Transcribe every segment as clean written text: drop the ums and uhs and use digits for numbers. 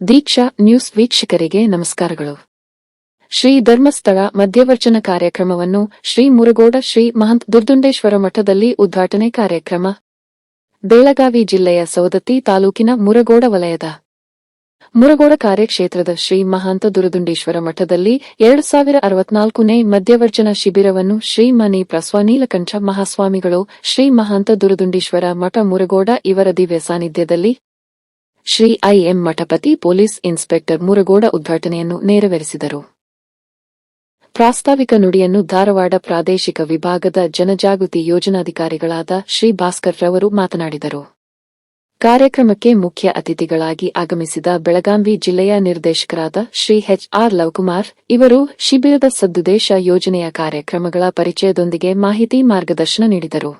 ದೀಕ್ಷಾ news ವೀಕ್ಷಕರಿಗೆ ನಮಸ್ಕಾರಗಳು. ಶ್ರೀ ಧರ್ಮಸ್ಥಳ ಮಧ್ಯವರ್ಜನ ಕಾರ್ಯಕ್ರಮವನ್ನು ಶ್ರೀ ಮುರುಗೋಡ ಶ್ರೀ ಮಹಂತ ದುರ್ದುಂಡೇಶ್ವರ ಮಠದಲ್ಲಿ ಉದ್ಘಾಟನೆ ಕಾರ್ಯಕ್ರಮ. ಬೆಳಗಾವಿ ಜಿಲ್ಲೆಯ ಸವದತ್ತಿ ತಾಲೂಕಿನ ಮುರಗೋಡ ವಲಯದ ಮುರಗೋಡ ಕಾರ್ಯಕ್ಷೇತ್ರದ ಶ್ರೀ ಮಹಾಂತ ದುರದುಂಡೇಶ್ವರ ಮಠದಲ್ಲಿ 2064ನೇ ಮಧ್ಯವರ್ಜನ ಶಿಬಿರವನ್ನು ಶ್ರೀ ಮನಿ ಪ್ರಸ್ವ ನೀಲಕಂಠ ಮಹಾಸ್ವಾಮಿಗಳು ಶ್ರೀ ಮಹಾಂತ ದುರದುಂಡೇಶ್ವರ ಮಠ ಮುರಗೋಡ ಇವರ ದಿವ್ಯ ಸಾನ್ನಿಧ್ಯದಲ್ಲಿ Shri IM Mathapati police inspector Muragod ಉದ್ಘಾಟನೆಯನ್ನು ನೆರವೇರಿಸಿದರು. ಪ್ರಾಸ್ತಾವಿಕ ನುಡಿಯನ್ನು ಧಾರವಾಡ ಪ್ರಾದೇಶಿಕ ವಿಭಾಗದ ಜನಜಾಗೃತಿ ಯೋಜನಾಧಿಕಾರಿಗಳಾದ ಶ್ರೀ ಭಾಸ್ಕರ್ ರವರು ಮಾತನಾಡಿದರು. ಕಾರ್ಯಕ್ರಮಕ್ಕೆ ಮುಖ್ಯ ಅತಿಥಿಗಳಾಗಿ ಆಗಮಿಸಿದ ಬೆಳಗಾವಿ ಜಿಲ್ಲೆಯ ನಿರ್ದೇಶಕರಾದ ಶ್ರೀ ಎಚ್.ಆರ್. ಲವಕುಮಾರ್ ಇವರು ಶಿಬಿರದ ಸದುದ್ದೇಶ ಯೋಜನೆಯ ಕಾರ್ಯಕ್ರಮಗಳ ಪರಿಚಯದೊಂದಿಗೆ ಮಾಹಿತಿ ಮಾರ್ಗದರ್ಶನ ನೀಡಿದರು.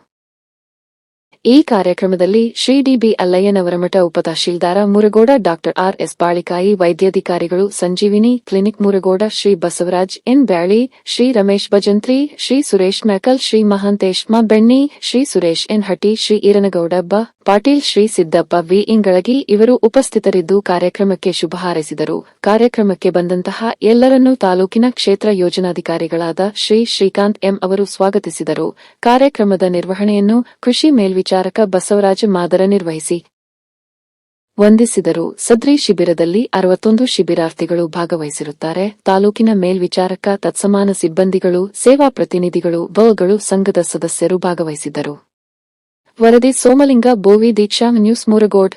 ಈ ಕಾರ್ಯಕ್ರಮದಲ್ಲಿ ಶ್ರೀ ಡಿ.ಬಿ. ಅಲ್ಲಯ್ಯನವರಮಠ ಉಪತಹಶೀಲ್ದಾರ ಮುರಗೋಡ ಡಾ ಆರ್.ಎಸ್. ಬಾಳಿಕಾಯಿ, ವೈದ್ಯಾಧಿಕಾರಿಗಳು, ಸಂಜೀವಿನಿ ಕ್ಲಿನಿಕ್ ಮುರಗೋಡ ಶ್ರೀ ಬಸವರಾಜ್ ಎನ್. ಬ್ಯಾಳಿ, ಶ್ರೀ ರಮೇಶ್ ಭಜಂತ್ರಿ, ಶ್ರೀ ಸುರೇಶ್ ಮ್ಯಾಕಲ್, ಶ್ರೀ ಮಹಾಂತೇಶ್ ಮ. ಬೆಣ್ಣಿ, ಶ್ರೀ ಸುರೇಶ್ ಎನ್. ಹಟ್ಟಿ, ಶ್ರೀ ಈರನಗೌಡ ಬ. ಪಾಟೀಲ್, ಶ್ರೀ ಸಿದ್ದಪ್ಪ ವಿ. ಇಂಗಳಗಿ ಇವರು ಉಪಸ್ಥಿತರಿದ್ದು ಕಾರ್ಯಕ್ರಮಕ್ಕೆ ಶುಭ ಹಾರೈಸಿದರು. ಕಾರ್ಯಕ್ರಮಕ್ಕೆ ಬಂದಂತಹ ಎಲ್ಲರನ್ನೂ ತಾಲೂಕಿನ ಕ್ಷೇತ್ರ ಯೋಜನಾಧಿಕಾರಿಗಳಾದ ಶ್ರೀ ಶ್ರೀಕಾಂತ್ ಎಂ. ಅವರು ಸ್ವಾಗತಿಸಿದರು. ಕಾರ್ಯಕ್ರಮದ ನಿರ್ವಹಣೆಯನ್ನು ಕೃಷಿ ಮೇಲ್ವಿಚಾರಕ ಬಸವರಾಜ ಮಾದರ ನಿರ್ವಹಿಸಿ ವಂದಿಸಿದರು. ಸದ್ರಿ ಶಿಬಿರದಲ್ಲಿ 61 ಶಿಬಿರಾರ್ಥಿಗಳು ಭಾಗವಹಿಸಿರುತ್ತಾರೆ. ತಾಲೂಕಿನ ಮೇಲ್ವಿಚಾರಕ, ತತ್ಸಮಾನ ಸಿಬ್ಬಂದಿಗಳು, ಸೇವಾ ಪ್ರತಿನಿಧಿಗಳು, ಬ.ಗಳು, ಸಂಘದ ಸದಸ್ಯರು ಭಾಗವಹಿಸಿದ್ದರು. ವರದಿ ಸೋಮಲಿಂಗ ಬೋವಿ, ದೀಕ್ಷಾ ನ್ಯೂಸ್ ಮುರಗೋಡ್.